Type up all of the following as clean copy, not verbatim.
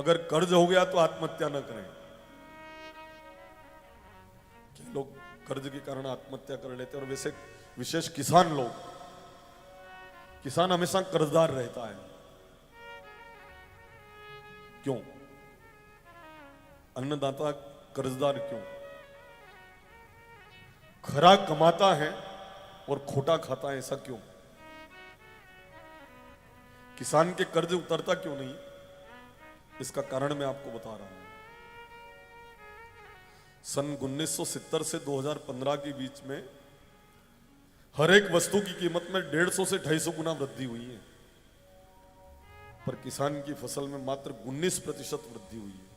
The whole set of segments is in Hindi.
अगर कर्ज हो गया तो आत्महत्या न करें। कि लोग कर्ज के कारण आत्महत्या कर लेते हैं, और वैसे विशेष किसान लोग, किसान हमेशा कर्जदार रहता है। क्यों? अन्नदाता कर्जदार क्यों? खरा कमाता है और खोटा खाता है, ऐसा क्यों? किसान के कर्ज उतरता क्यों नहीं? इसका कारण मैं आपको बता रहा हूं। सन 1970 से 2015 के बीच में हर एक वस्तु की कीमत में 150 से 250 गुना वृद्धि हुई है, पर किसान की फसल में मात्र 19% वृद्धि हुई है।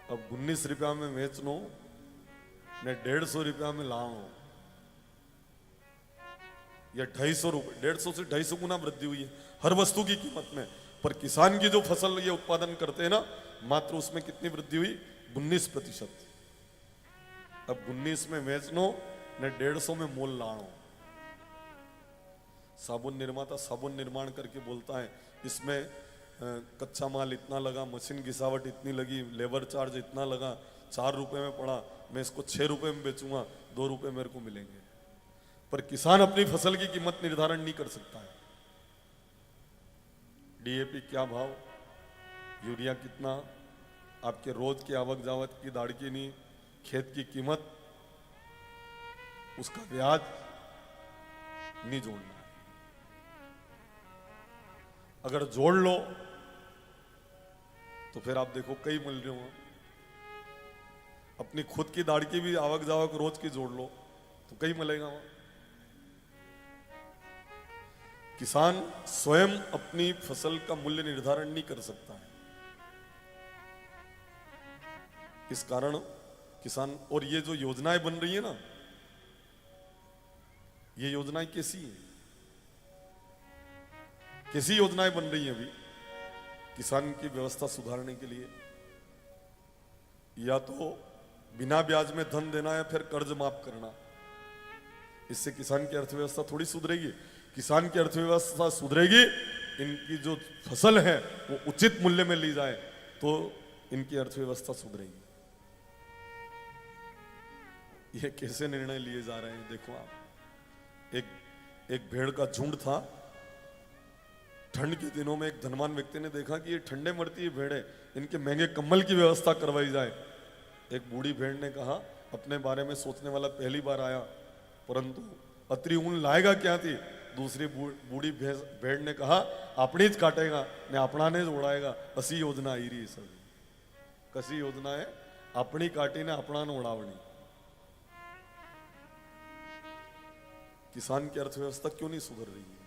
अब 19 रुपया में बेच लो ने 150 रुपया में लाओ, या 250 रुपये, 150 से 250 गुना वृद्धि हुई है हर वस्तु की कीमत में। पर किसान की जो फसल ये उत्पादन करते हैं ना, मात्र उसमें कितनी वृद्धि हुई? 19%। अब 19 में बेच लो ने 150 में मोल लाओ। साबुन निर्माता साबुन निर्माण करके बोलता है इसमें कच्चा माल इतना लगा, मशीन गिसावट इतनी लगी, लेबर चार्ज इतना लगा, 4 रुपए में पड़ा, मैं इसको 6 रुपए में बेचूंगा, 2 रुपए मेरे को मिलेंगे। पर किसान अपनी फसल की कीमत निर्धारण नहीं कर सकता है। डीएपी क्या भाव, यूरिया कितना, आपके रोज की आवक जावक की दाड़कीनी, खेत की कीमत, उसका ब्याज नहीं जोड़ना। अगर जोड़ लो तो फिर आप देखो कई मिल रहे हो। अपनी खुद की दाड़की भी आवक जावक रोज की जोड़ लो तो कई मिलेगा वहां। किसान स्वयं अपनी फसल का मूल्य निर्धारण नहीं कर सकता है। इस कारण किसान, और ये जो योजनाएं बन रही है ना, ये योजनाएं कैसी है? कैसी योजनाएं बन रही हैं अभी किसान की व्यवस्था सुधारने के लिए? या तो बिना ब्याज में धन देना या फिर कर्ज माफ करना। इससे किसान की अर्थव्यवस्था थोड़ी सुधरेगी। किसान की अर्थव्यवस्था सुधरेगी, इनकी जो फसल है वो उचित मूल्य में ली जाए तो इनकी अर्थव्यवस्था सुधरेगी। ये कैसे निर्णय लिए जा रहे हैं देखो आप। एक भेड़ का झुंड था। ठंड के दिनों में एक धनवान व्यक्ति ने देखा कि ये ठंडे मरती है भेड़ है, इनके महंगे कंबल की व्यवस्था करवाई जाए। एक बूढ़ी भेड़ ने कहा, अपने बारे में सोचने वाला पहली बार आया, परंतु अतरी ऊन लाएगा क्या थी? दूसरी बूढ़ी भेड़ ने कहा, अपनी ज काटेगा ने अपना ने उड़ाएगा। असी योजना आई रही सब। कसी योजना है? अपनी काटी ने अपना ने उड़ावनी। किसान की अर्थव्यवस्था क्यों नहीं सुधर रही है?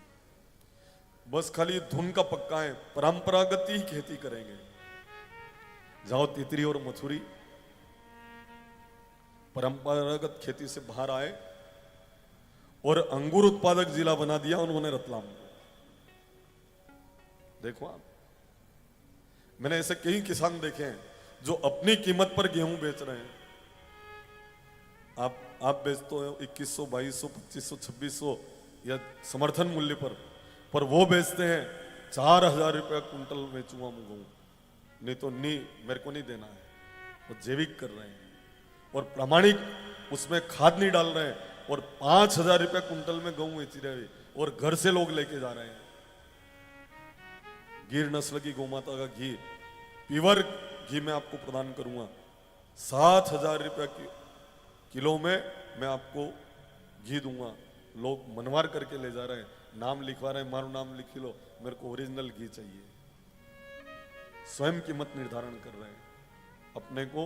बस खाली धुन का पक्का है, परंपरागत ही खेती करेंगे। जाओ तितरी और मथुरी, परंपरागत खेती से बाहर आए और अंगूर उत्पादक जिला बना दिया उन्होंने रतलाम को। देखो आप, मैंने ऐसे कई किसान देखे हैं जो अपनी कीमत पर गेहूं बेच रहे हैं। आप बेचते हो 2100, 2200, 2500, 2600 या समर्थन मूल्य पर वो बेचते हैं 4000 रुपया कुंटल बेचूंगा मैं गेहूं, नहीं तो नहीं, मेरे को नहीं देना है। वो जैविक कर रहे हैं और प्रामाणिक, उसमें खाद नहीं डाल रहे हैं, और 5000 रुपया कुंटल में गेहूं बेच रहे हैं और घर से लोग लेके जा रहे हैं। गिर नस्ल की गौमाता का घी, प्योर घी मैं आपको प्रदान करूंगा। 7000 रुपया किलो में मैं आपको घी दूंगा। लोग मनवार करके ले जा रहे हैं, नाम लिखवा रहे हैं, मारो नाम लिख लो, मेरे को ओरिजिनल घी चाहिए। स्वयं कीमत निर्धारण कर रहे हैं। अपने को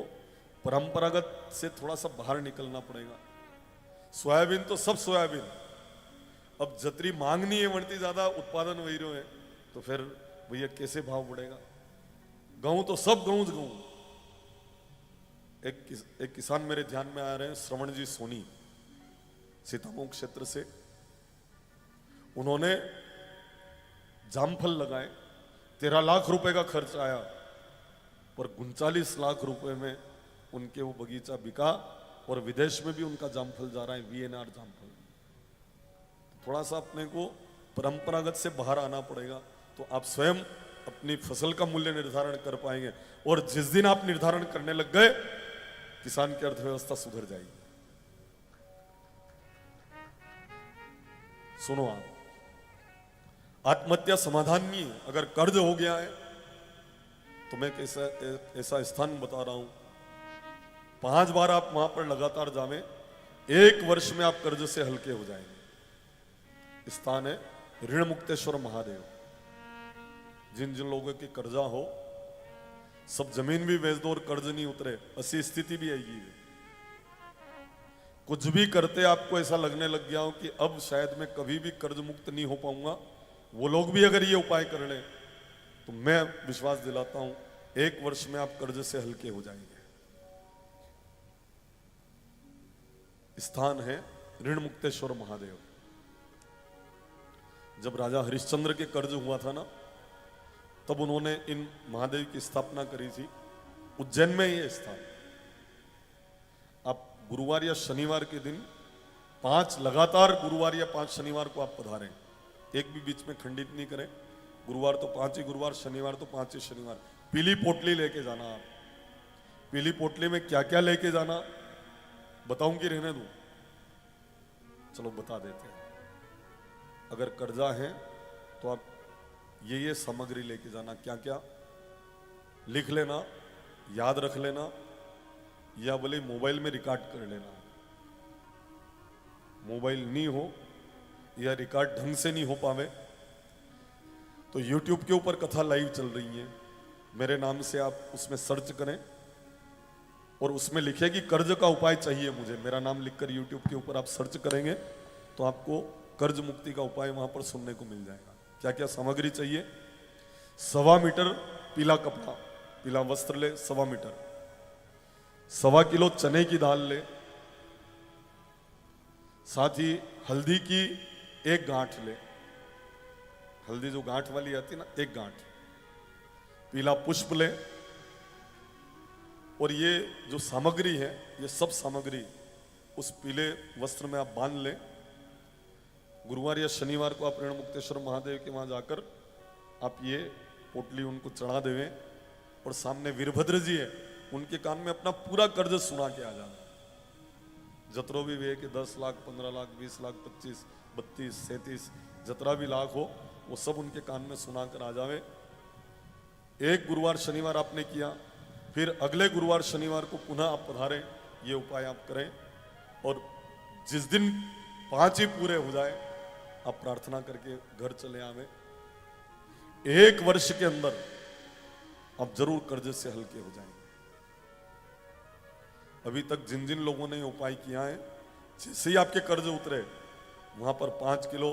परंपरागत से थोड़ा सा बाहर निकलना पड़ेगा। सोयाबीन तो सब सोयाबीन, अब जतरी मांग नहीं है, बढ़ती ज्यादा, उत्पादन वही रहो है, तो फिर भैया कैसे भाव बढ़ेगा? गेहूं तो सब गेहूं। एक किसान मेरे ध्यान में आ रहे हैं, श्रवण जी सोनी, सीतामऊ क्षेत्र से। उन्होंने जामफल लगाए, 13 लाख रुपए का खर्च आया, पर 39 लाख रुपए में उनके वो बगीचा बिका और विदेश में भी उनका जामफल जा रहा है, वीएनआर जामफल। थोड़ा सा अपने को परंपरागत से बाहर आना पड़ेगा। तो आप स्वयं अपनी फसल का मूल्य निर्धारण कर पाएंगे। और जिस दिन आप निर्धारण करने लग गए, किसान की अर्थव्यवस्था सुधर जाएगी। सुनो, आप आत्महत्या समाधान नहीं है। अगर कर्ज हो गया है तो मैं ऐसा स्थान बता रहा हूं, 5 बार आप वहां पर लगातार जावें, 1 वर्ष में आप कर्ज से हल्के हो जाएंगे। स्थान है ऋण मुक्तेश्वर महादेव। जिन जिन लोगों की कर्जा हो, सब जमीन भी बेच दो और कर्ज नहीं उतरे, ऐसी स्थिति भी आएगी। कुछ भी करते आपको ऐसा लगने लग गया हो कि अब शायद मैं कभी भी कर्ज मुक्त नहीं हो पाऊंगा, वो लोग भी अगर ये उपाय कर लें तो मैं विश्वास दिलाता हूं 1 वर्ष में आप कर्ज से हल्के हो जाएंगे। स्थान है ऋण मुक्तेश्वर महादेव। जब राजा हरिश्चंद्र के कर्ज हुआ था ना, तब उन्होंने इन महादेव की स्थापना करी थी। उज्जैन में ये स्थान। आप गुरुवार या शनिवार के दिन 5 लगातार गुरुवार या 5 शनिवार को आप पधारें, एक भी बीच में खंडित नहीं करें। गुरुवार तो 5 ही गुरुवार, शनिवार तो 5 ही शनिवार। पीली पोटली लेके जाना। आप पीली पोटली में क्या क्या लेके जाना बताऊं कि रहने दूं? चलो बता देते हैं। अगर कर्जा है तो आप ये सामग्री लेके जाना। क्या क्या लिख लेना, याद रख लेना, या बोले मोबाइल में रिकॉर्ड कर लेना। मोबाइल नहीं हो या रिकॉर्ड ढंग से नहीं हो पावे तो YouTube के ऊपर कथा लाइव चल रही है, मेरे नाम से आप उसमें सर्च करें और उसमें लिखे कि कर्ज का उपाय चाहिए मुझे। मेरा नाम लिखकर YouTube के ऊपर आप सर्च करेंगे तो आपको कर्ज मुक्ति का उपाय वहां पर सुनने को मिल जाएगा। क्या क्या सामग्री चाहिए? 1.25 मीटर पीला कपड़ा, पीला वस्त्र ले 1.25 मीटर, 1.25 किलो चने की दाल ले, साथ ही हल्दी की 1 गांठ ले। हल्दी जो गांठ वाली आती है ना, 1 गांठ। पीला पुष्प ले। और ये जो सामग्री है, ये सब सामग्री उस पीले वस्त्र में आप बांध ले। गुरुवार या शनिवार को आप ऋण मुक्तेश्वर महादेव के वहां जाकर आप ये पोटली उनको चढ़ा देवें और सामने वीरभद्र जी है, उनके कान में अपना पूरा कर्ज सुना के आ जाना। जतरो भी वे कि 10 लाख, 15 लाख, 20 लाख, 25, 32, 37 जतरा भी लाख हो, वो सब उनके कान में सुना कर आ जावे। 1 गुरुवार शनिवार आपने किया, फिर अगले गुरुवार शनिवार को पुनः आप पधारें, ये उपाय आप करें। और जिस दिन 5 ही पूरे हो जाए, आप प्रार्थना करके घर चले आवे। 1 वर्ष के अंदर आप जरूर कर्ज से हल्के हो जाएंगे। अभी तक जिन जिन लोगों ने उपाय किया है, जैसे ही आपके कर्ज उतरे, वहां पर 5 किलो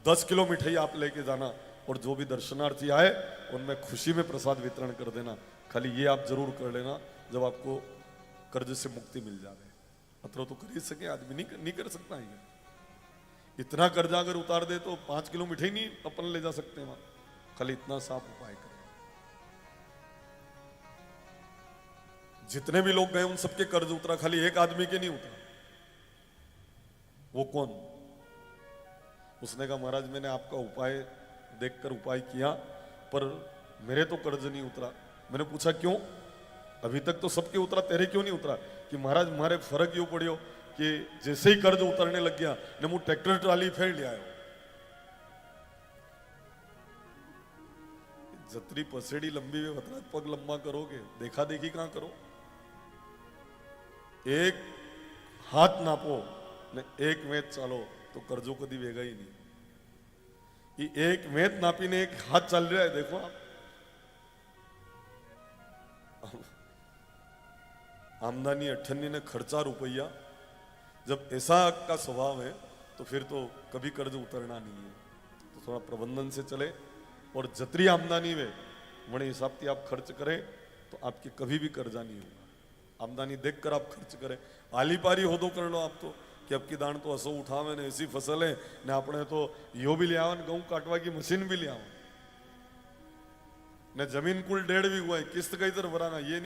10 किलो मिठाई आप लेके जाना और जो भी दर्शनार्थी आए उनमें खुशी में प्रसाद वितरण कर देना। खाली ये आप जरूर कर लेना जब आपको कर्ज से मुक्ति मिल जाए। अतरो तो कर ही सके आदमी, नहीं कर सकता है। इतना कर्जा अगर उतार दे तो 5 किलो मिठाई नहीं अपन ले जा सकते वहां। खाली इतना साफ उपाय करें। जितने भी लोग गए उन सबके कर्ज उतरा, खाली एक आदमी के नहीं उतरा। वो कौन? उसने कहा महाराज मैंने आपका उपाय देखकर उपाय किया पर मेरे तो कर्ज नहीं उतरा। मैंने पूछा क्यों? अभी तक तो सबके उतरा, तेरे क्यों नहीं उतरा? कि महाराज मारे फर्क यूं पड़ियो कि जैसे ही कर्ज उतरने लग गया ने मुझे ट्रैक्टर ट्राली फेर लिया। जतरी पसेड़ी लंबी वे वतरा पग लंबा करोगे, देखा देखी कहां करो। एक हाथ नापो ने 1 मेच चालो तो कर्जो कदी वेगा ही नहीं। ये 1 मेच नापी ने 1 हाथ चल रहा है, देखो आप। आमदनी 98 ने खर्चा रुपया। जब ऐसा का स्वभाव है तो फिर तो कभी कर्ज उतरना नहीं है। तो थोड़ा प्रबंधन से चले और जतरी आमदनी में बड़े हिसाब से आप खर्च करें तो आपके कभी भी कर्जा नहीं होगा। आमदनी देखकर आप खर्च करें। आली पारी हो दो कर लो आप तो कि अब की दान तो असो उठावे ने ऐसी फसल है ने अपने तो यो भी ले आवन, गेहूं काटवा की मशीन भी ले आवन ने जमीन कुल 1.5 भी हुआ है, किस्त कई तरह भराना ये